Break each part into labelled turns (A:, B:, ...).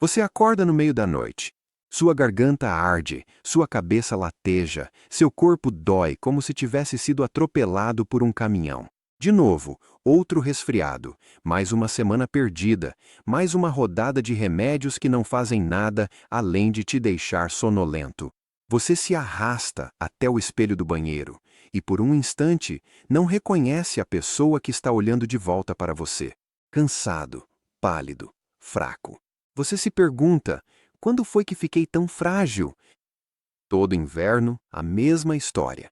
A: Você acorda no meio da noite. Sua garganta arde, sua cabeça lateja, seu corpo dói como se tivesse sido atropelado por um caminhão. De novo, outro resfriado, mais uma semana perdida, mais uma rodada de remédios que não fazem nada além de te deixar sonolento. Você se arrasta até o espelho do banheiro e, por um instante, não reconhece a pessoa que está olhando de volta para você. Cansado, pálido, fraco. Você se pergunta: quando foi que fiquei tão frágil? Todo inverno, a mesma história.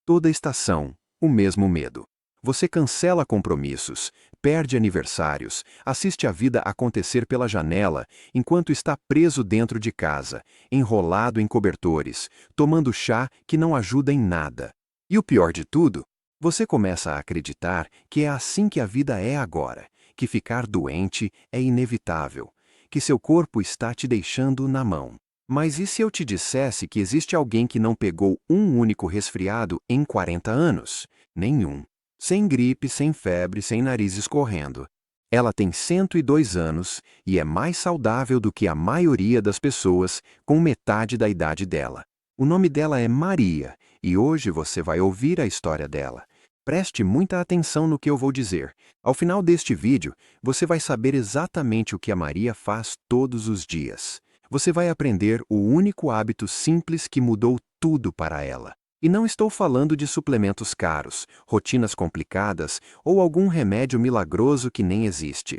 A: Toda estação, o mesmo medo. Você cancela compromissos, perde aniversários, assiste a vida acontecer pela janela enquanto está preso dentro de casa, enrolado em cobertores, tomando chá que não ajuda em nada. E o pior de tudo, você começa a acreditar que é assim que a vida é agora, que ficar doente é inevitável, que seu corpo está te deixando na mão. Mas e se eu te dissesse que existe alguém que não pegou um único resfriado em 40 anos? Nenhum. Sem gripe, sem febre, sem nariz escorrendo. Ela tem 102 anos e é mais saudável do que a maioria das pessoas com metade da idade dela. O nome dela é Maria e hoje você vai ouvir a história dela. Preste muita atenção no que eu vou dizer. Ao final deste vídeo, você vai saber exatamente o que a Maria faz todos os dias. Você vai aprender o único hábito simples que mudou tudo para ela. E não estou falando de suplementos caros, rotinas complicadas ou algum remédio milagroso que nem existe.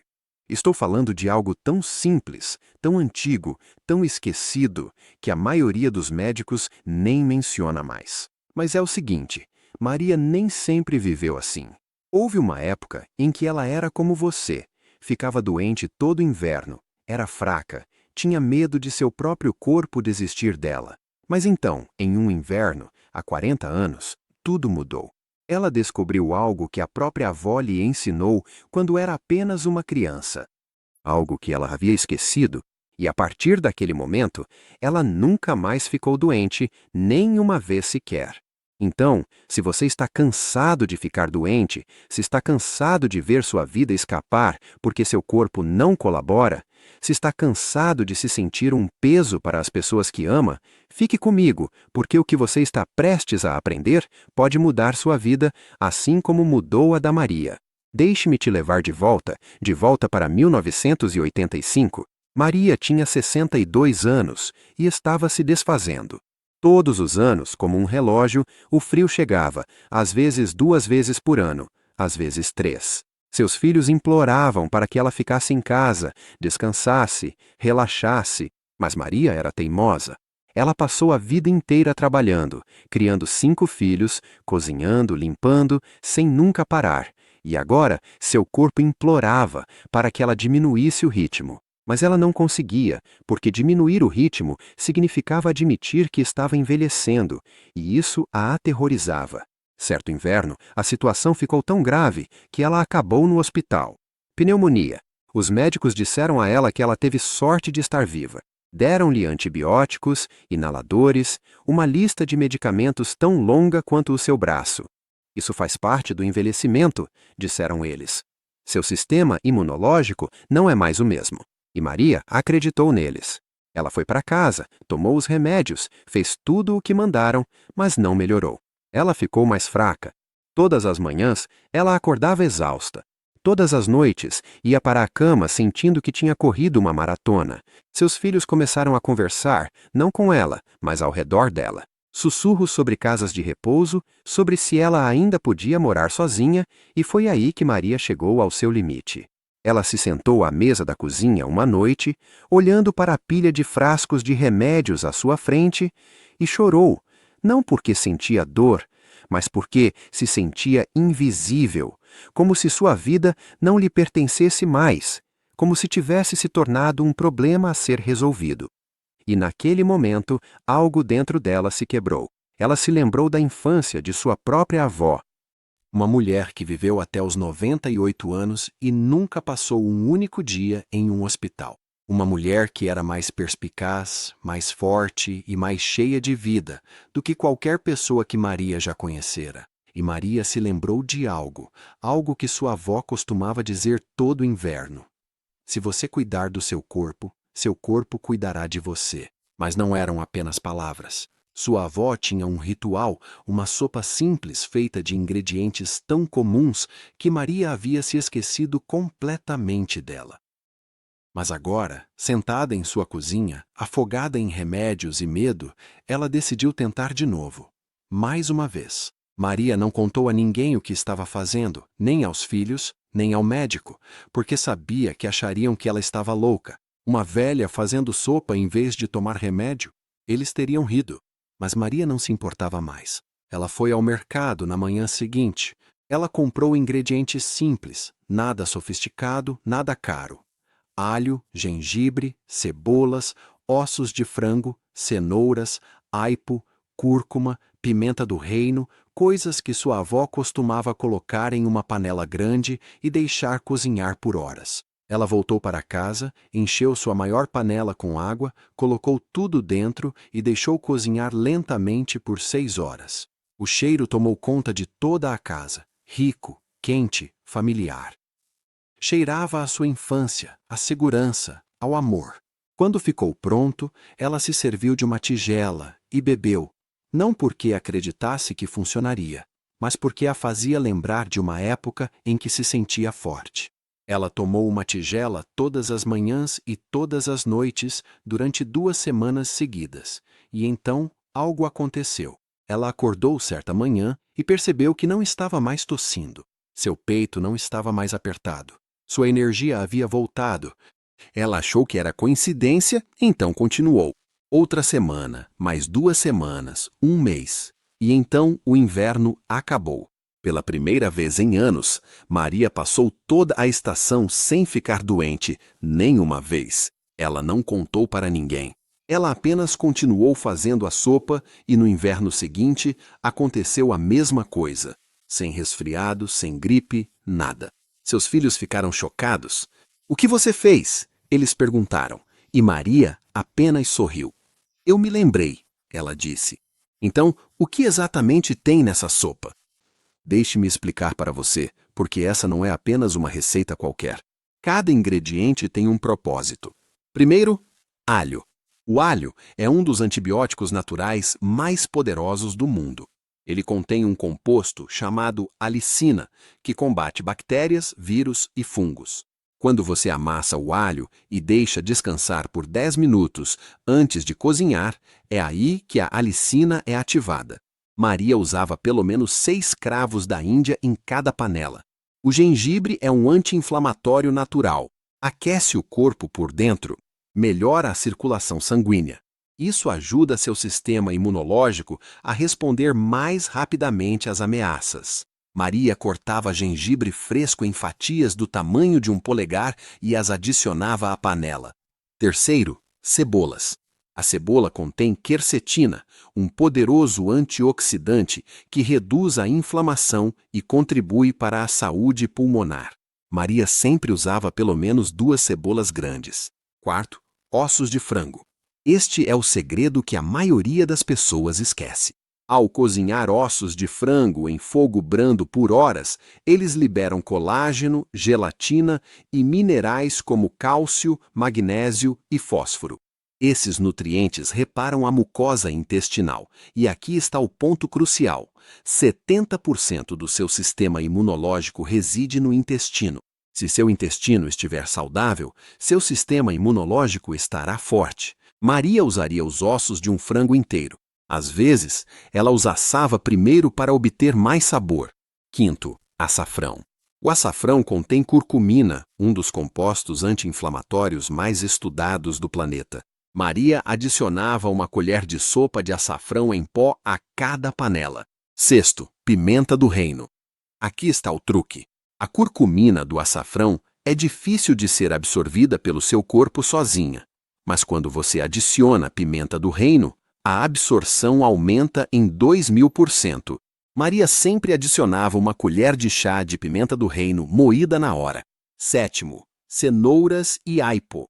A: Estou falando de algo tão simples, tão antigo, tão esquecido, que a maioria dos médicos nem menciona mais. Mas é o seguinte: Maria nem sempre viveu assim. Houve uma época em que ela era como você, ficava doente todo inverno, era fraca, tinha medo de seu próprio corpo desistir dela. Mas então, em um inverno, há 40 anos, tudo mudou. Ela descobriu algo que a própria avó lhe ensinou quando era apenas uma criança. Algo que ela havia esquecido, e a partir daquele momento, ela nunca mais ficou doente, nem uma vez sequer. Então, se você está cansado de ficar doente, se está cansado de ver sua vida escapar porque seu corpo não colabora, se está cansado de se sentir um peso para as pessoas que ama, fique comigo, porque o que você está prestes a aprender pode mudar sua vida, assim como mudou a da Maria. Deixe-me te levar de volta para 1985. Maria tinha 62 anos e estava se desfazendo. Todos os anos, como um relógio, o frio chegava, às vezes 2 vezes por ano, às vezes 3. Seus filhos imploravam para que ela ficasse em casa, descansasse, relaxasse, mas Maria era teimosa. Ela passou a vida inteira trabalhando, criando 5 filhos, cozinhando, limpando, sem nunca parar. E agora, seu corpo implorava para que ela diminuísse o ritmo. Mas ela não conseguia, porque diminuir o ritmo significava admitir que estava envelhecendo, e isso a aterrorizava. Certo inverno, a situação ficou tão grave que ela acabou no hospital. Pneumonia. Os médicos disseram a ela que ela teve sorte de estar viva. Deram-lhe antibióticos, inaladores, uma lista de medicamentos tão longa quanto o seu braço. Isso faz parte do envelhecimento, disseram eles. Seu sistema imunológico não é mais o mesmo. E Maria acreditou neles. Ela foi para casa, tomou os remédios, fez tudo o que mandaram, mas não melhorou. Ela ficou mais fraca. Todas as manhãs, ela acordava exausta. Todas as noites, ia para a cama sentindo que tinha corrido uma maratona. Seus filhos começaram a conversar, não com ela, mas ao redor dela. Sussurros sobre casas de repouso, sobre se ela ainda podia morar sozinha, e foi aí que Maria chegou ao seu limite. Ela se sentou à mesa da cozinha uma noite, olhando para a pilha de frascos de remédios à sua frente, e chorou, não porque sentia dor, mas porque se sentia invisível, como se sua vida não lhe pertencesse mais, como se tivesse se tornado um problema a ser resolvido. E naquele momento, algo dentro dela se quebrou. Ela se lembrou da infância de sua própria avó. Uma mulher que viveu até os 98 anos e nunca passou um único dia em um hospital. Uma mulher que era mais perspicaz, mais forte e mais cheia de vida do que qualquer pessoa que Maria já conhecera. E Maria se lembrou de algo que sua avó costumava dizer todo inverno. Se você cuidar do seu corpo, seu corpo cuidará de você. Mas não eram apenas palavras. Sua avó tinha um ritual, uma sopa simples feita de ingredientes tão comuns que Maria havia se esquecido completamente dela. Mas agora, sentada em sua cozinha, afogada em remédios e medo, ela decidiu tentar de novo. Mais uma vez. Maria não contou a ninguém o que estava fazendo, nem aos filhos, nem ao médico, porque sabia que achariam que ela estava louca. Uma velha fazendo sopa em vez de tomar remédio. Eles teriam rido. Mas Maria não se importava mais. Ela foi ao mercado na manhã seguinte. Ela comprou ingredientes simples, nada sofisticado, nada caro. Alho, gengibre, cebolas, ossos de frango, cenouras, aipo, cúrcuma, pimenta do reino, coisas que sua avó costumava colocar em uma panela grande e deixar cozinhar por horas. Ela voltou para casa, encheu sua maior panela com água, colocou tudo dentro e deixou cozinhar lentamente por 6 horas. O cheiro tomou conta de toda a casa, rico, quente, familiar. Cheirava à sua infância, à segurança, ao amor. Quando ficou pronto, ela se serviu de uma tigela e bebeu, não porque acreditasse que funcionaria, mas porque a fazia lembrar de uma época em que se sentia forte. Ela tomou uma tigela todas as manhãs e todas as noites durante 2 semanas seguidas, e então algo aconteceu. Ela acordou certa manhã e percebeu que não estava mais tossindo. Seu peito não estava mais apertado. Sua energia havia voltado. Ela achou que era coincidência, então continuou. Outra semana, mais 2 semanas, 1 mês. E então o inverno acabou. Pela primeira vez em anos, Maria passou toda a estação sem ficar doente, nem uma vez. Ela não contou para ninguém. Ela apenas continuou fazendo a sopa e no inverno seguinte aconteceu a mesma coisa. Sem resfriado, sem gripe, nada. Seus filhos ficaram chocados. "O que você fez?" eles perguntaram, e Maria apenas sorriu. "Eu me lembrei", ela disse. "Então, o que exatamente tem nessa sopa?" Deixe-me explicar para você, porque essa não é apenas uma receita qualquer. Cada ingrediente tem um propósito. Primeiro, alho. O alho é um dos antibióticos naturais mais poderosos do mundo. Ele contém um composto chamado alicina, que combate bactérias, vírus e fungos. Quando você amassa o alho e deixa descansar por 10 minutos antes de cozinhar, é aí que a alicina é ativada. Maria usava pelo menos 6 cravos da Índia em cada panela. O gengibre é um anti-inflamatório natural. Aquece o corpo por dentro, melhora a circulação sanguínea. Isso ajuda seu sistema imunológico a responder mais rapidamente às ameaças. Maria cortava gengibre fresco em fatias do tamanho de um polegar e as adicionava à panela. Terceiro, cebolas. A cebola contém quercetina, um poderoso antioxidante que reduz a inflamação e contribui para a saúde pulmonar. Maria sempre usava pelo menos 2 cebolas grandes. Quarto, ossos de frango. Este é o segredo que a maioria das pessoas esquece. Ao cozinhar ossos de frango em fogo brando por horas, eles liberam colágeno, gelatina e minerais como cálcio, magnésio e fósforo. Esses nutrientes reparam a mucosa intestinal, e aqui está o ponto crucial: 70% do seu sistema imunológico reside no intestino. Se seu intestino estiver saudável, seu sistema imunológico estará forte. Maria usaria os ossos de um frango inteiro. Às vezes, ela os assava primeiro para obter mais sabor. Quinto, açafrão. O açafrão contém curcumina, um dos compostos anti-inflamatórios mais estudados do planeta. Maria adicionava uma colher de sopa de açafrão em pó a cada panela. Sexto, pimenta do reino. Aqui está o truque. A curcumina do açafrão é difícil de ser absorvida pelo seu corpo sozinha. Mas quando você adiciona pimenta do reino, a absorção aumenta em 2000%. Maria sempre adicionava uma colher de chá de pimenta do reino moída na hora. Sétimo, cenouras e aipo.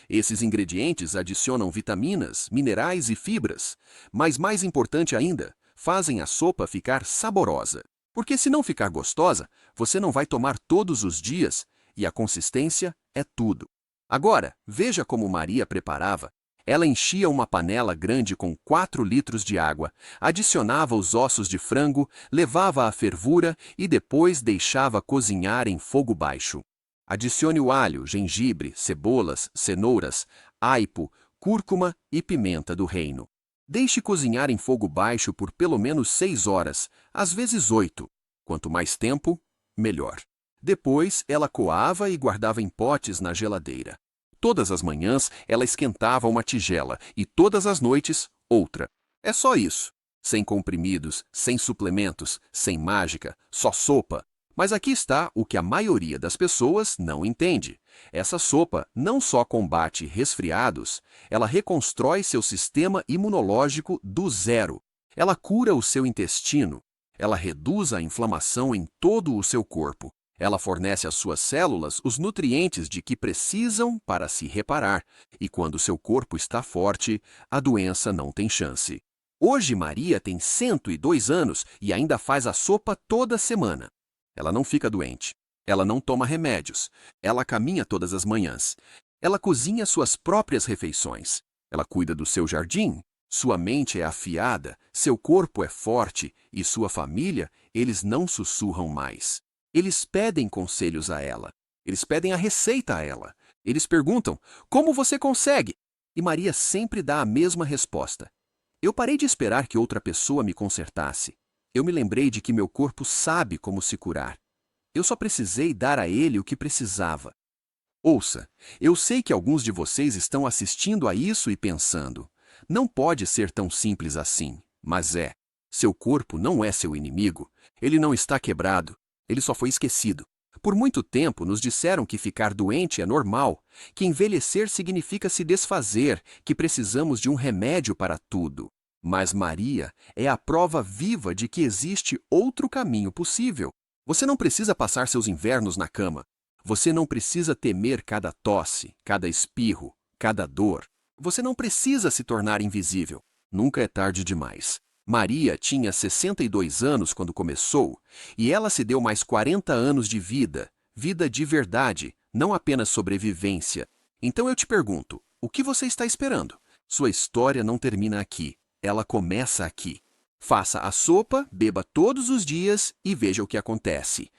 A: Esses ingredientes adicionam vitaminas, minerais e fibras, mas mais importante ainda, fazem a sopa ficar saborosa. Porque se não ficar gostosa, você não vai tomar todos os dias e a consistência é tudo. Agora, veja como Maria preparava. Ela enchia uma panela grande com 4 litros de água, adicionava os ossos de frango, levava à fervura e depois deixava cozinhar em fogo baixo. Adicione o alho, gengibre, cebolas, cenouras, aipo, cúrcuma e pimenta do reino. Deixe cozinhar em fogo baixo por pelo menos 6 horas, às vezes 8. Quanto mais tempo, melhor. Depois, ela coava e guardava em potes na geladeira. Todas as manhãs, ela esquentava uma tigela e todas as noites, outra. É só isso. Sem comprimidos, sem suplementos, sem mágica, só sopa. Mas aqui está o que a maioria das pessoas não entende. Essa sopa não só combate resfriados, ela reconstrói seu sistema imunológico do zero. Ela cura o seu intestino. Ela reduz a inflamação em todo o seu corpo. Ela fornece às suas células os nutrientes de que precisam para se reparar, e quando seu corpo está forte, a doença não tem chance. Hoje Maria tem 102 anos e ainda faz a sopa toda semana. Ela não fica doente. Ela não toma remédios. Ela caminha todas as manhãs. Ela cozinha suas próprias refeições. Ela cuida do seu jardim. Sua mente é afiada, seu corpo é forte e sua família, eles não sussurram mais. Eles pedem conselhos a ela. Eles pedem a receita a ela. Eles perguntam, como você consegue? E Maria sempre dá a mesma resposta. Eu parei de esperar que outra pessoa me consertasse. Eu me lembrei de que meu corpo sabe como se curar. Eu só precisei dar a ele o que precisava. Ouça, eu sei que alguns de vocês estão assistindo a isso e pensando, não pode ser tão simples assim, mas é. Seu corpo não é seu inimigo. Ele não está quebrado. Ele só foi esquecido. Por muito tempo nos disseram que ficar doente é normal, que envelhecer significa se desfazer, que precisamos de um remédio para tudo. Mas Maria é a prova viva de que existe outro caminho possível. Você não precisa passar seus invernos na cama. Você não precisa temer cada tosse, cada espirro, cada dor. Você não precisa se tornar invisível. Nunca é tarde demais. Maria tinha 62 anos quando começou, e ela se deu mais 40 anos de vida, vida de verdade, não apenas sobrevivência. Então eu te pergunto, o que você está esperando? Sua história não termina aqui, ela começa aqui. Faça a sopa, beba todos os dias e veja o que acontece.